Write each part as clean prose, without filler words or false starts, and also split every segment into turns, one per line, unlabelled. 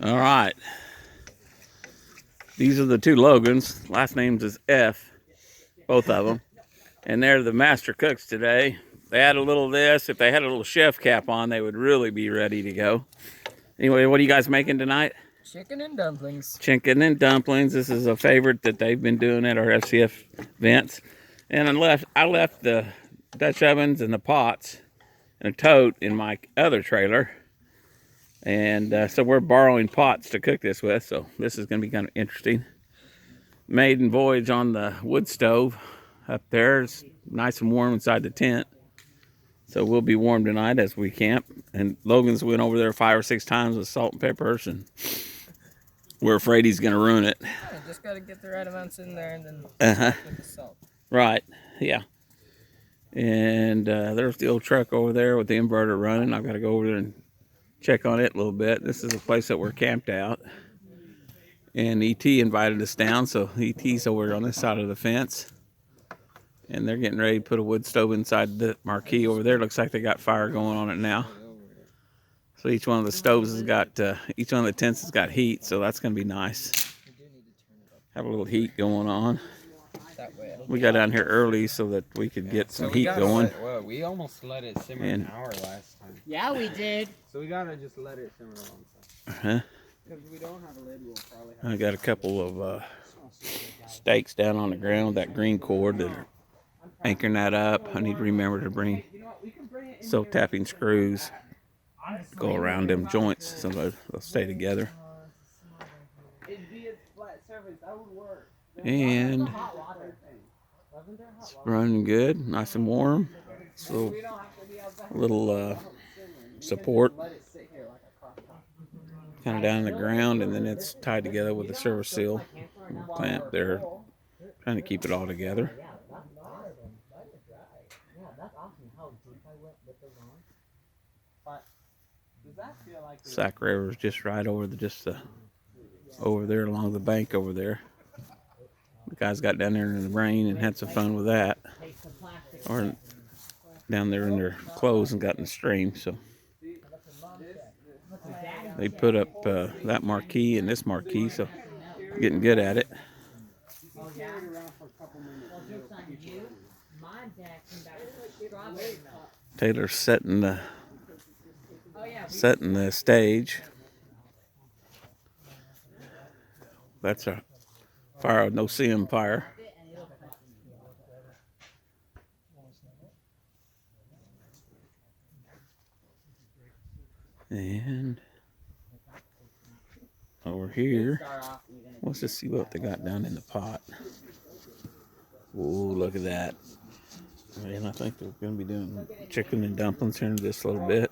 All right. These are the two Logans. Last names is F, both of them. And they're the master cooks today. They had a little of this. If they had a little chef cap on, they would really be ready to go. Anyway, what are you guys making tonight?
Chicken and dumplings.
Chicken and dumplings. This is a favorite that they've been doing at our FCF events. And I left the Dutch ovens and the pots and a tote in my other trailer. And so we're borrowing pots to cook this with. So this is going to be kind of interesting. Maiden voyage on the wood stove up there. It's nice and warm inside the tent. So we'll be warm tonight as we camp. And Logan's went over there 5 or 6 times with salt and peppers, and we're afraid he's going to ruin it.
Yeah, just got to get the right amounts in there and then with the salt.
Right, yeah. And there's the old truck over there with the inverter running. I've got to go over there and check on it a little bit. This is a place that we're camped out. And ET invited us down, so ET's over on this side of the fence. And they're getting ready to put a wood stove inside the marquee over there. Looks like they got fire going on it now. So each one of the stoves has got, each one of the tents has got heat, so that's going to be nice. Have a little heat going on. We got down here early so that we could get some heat going.
We almost let it simmer an hour last time.
Yeah, we did.
So we gotta just let it simmer a long time. Because we don't have a lid, we'll probably have.
I got a couple of stakes down on the ground, that green cord that are anchoring that up. I need to remember to bring silk tapping screws, go around them joints so they'll stay together. And it's running good, nice and warm. So a little support kind of down in the ground, and then it's tied together with a service seal clamp there, trying to keep it all together. Sac River's just right over over there along the bank over there. The guys got down there in the rain and had some fun with that, or down there in their clothes and got in the stream. So they put up that marquee and this marquee, so getting good at it. Taylor's setting the stage. That's a fire, no CM fire. And over here, let's just see what they got down in the pot. Ooh, look at that. And I think they're going to be doing chicken and dumplings here in just a little bit.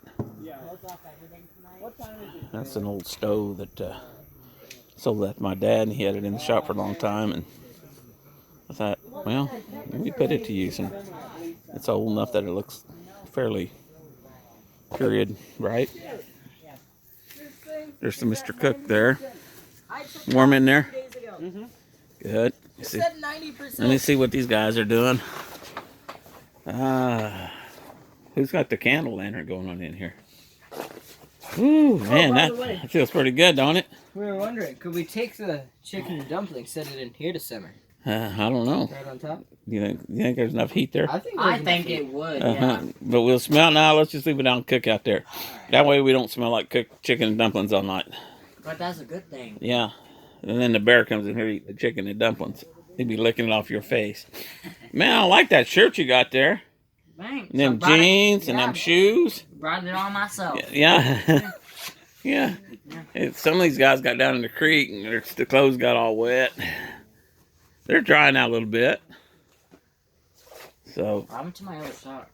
That's an old stove that sold that to my dad, and he had it in the shop for a long time. And I thought, well, let me put it to use. And it's old enough that it looks fairly period right. There's the Mr. Cook there. Warm in there?
Mm-hmm.
Good. Let me see what these guys are doing. Who's got the candle lantern going on in here? Ooh, man, that feels pretty good, don't it?
We were wondering, could we take the chicken and dumplings, set it in here to simmer?
I don't know.
Right on top?
You think there's enough heat there?
I think it would, yeah.
But we'll smell now. Let's just leave it out and cook out there. That way we don't smell like cooked chicken and dumplings all night.
But that's a good thing.
Yeah. And then the bear comes in here to eat the chicken and dumplings. He'd be licking it off your face. Man, I like that shirt you got there.
Thanks.
And them jeans and them shoes.
Brought it on myself.
Yeah. Yeah. Some of these guys got down in the creek and the clothes got all wet. They're drying out a little bit. So
I went to my other sock.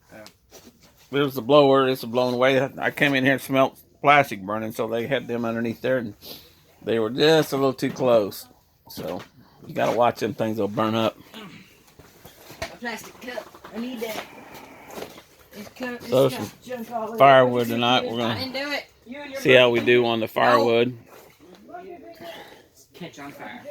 there's the blower. It's blowing away. I came in here and smelled plastic burning, so they had them underneath there, and they were just a little too close. So you got to watch them things; they'll burn up.
A plastic cup. I need that.
So some firewood tonight. We're gonna see how we do on the firewood.
Catch on fire.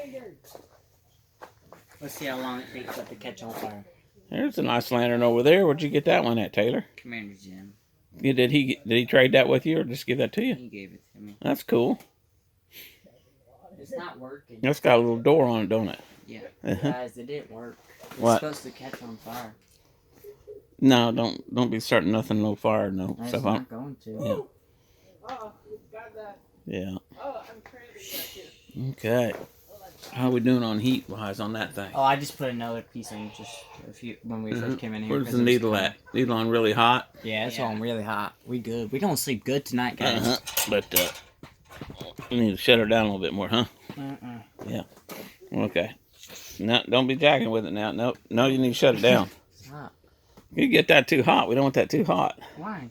Let's see how long it takes for it to catch on fire.
There's a nice lantern over there. Where'd you get that one at, Taylor?
Commander Jim.
Yeah, did he trade that with you, or just give that to you?
He gave it to me.
That's cool.
It's not working.
It's got a little door on it, don't it?
Yeah.
Uh-huh.
Guys, it didn't work. It's
What?
supposed to catch on fire.
No, don't be starting nothing, no fire, no.
It's
So
not going to.
Yeah.
Got that.
Yeah.
Oh, I'm crazy.
Okay. How we doing on heat wise on that thing?
Oh, I just put another piece in just when we first came in here.
Where's the needle at? Needle on really hot?
Yeah, it's on really hot. We good. We gonna sleep good tonight, guys.
But we need to shut her down a little bit more, huh? Yeah. Okay. No, don't be jacking with it now. Nope. No, you need to shut it down.
Stop.
You get that too hot. We don't want that too hot.
Why?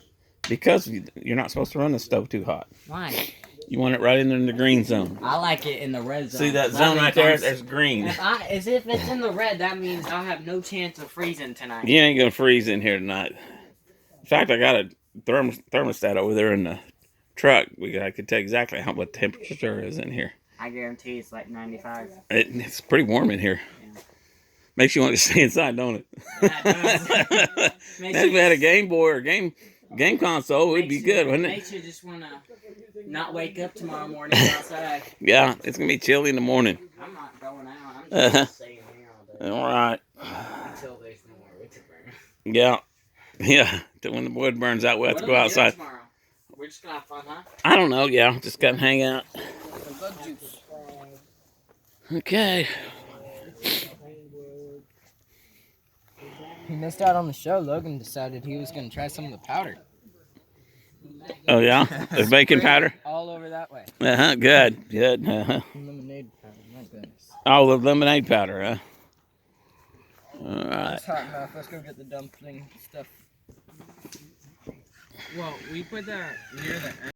Because you're not supposed to run the stove too hot.
Why?
You want it right in the green zone.
I like it in the red zone.
See that zone right there? There's green.
If it's in the red, that means I'll have no chance of freezing tonight.
You ain't gonna freeze in here tonight. In fact, I got a thermostat over there in the truck. I could tell exactly what temperature is in here.
I guarantee it's like 95.
It's pretty warm in here.
Yeah.
Makes you want to stay inside, don't it?
Yeah, it does.
Maybe if we had a Game Boy or game console, it'd be good, wouldn't it?
Makes you just want to not wake up tomorrow morning outside.
Yeah, it's gonna be chilly in the morning.
I'm not going out. I'm just staying here all day.
All right.
Until there's no more winter burn.
Yeah. Till when the wood burns out, we'll have to go
What are we doing
outside.
tomorrow? We're just gonna have fun, huh?
I don't know. Yeah, just gotta hang out. Okay.
He missed out on the show. Logan decided he was going to try some of the powder.
Oh yeah, the baking powder.
All over that way.
Good.
Lemonade powder. My goodness.
Oh, the lemonade powder, huh? All right.
It's hot enough. Let's go get the dumpling stuff. Well, we put that near the end.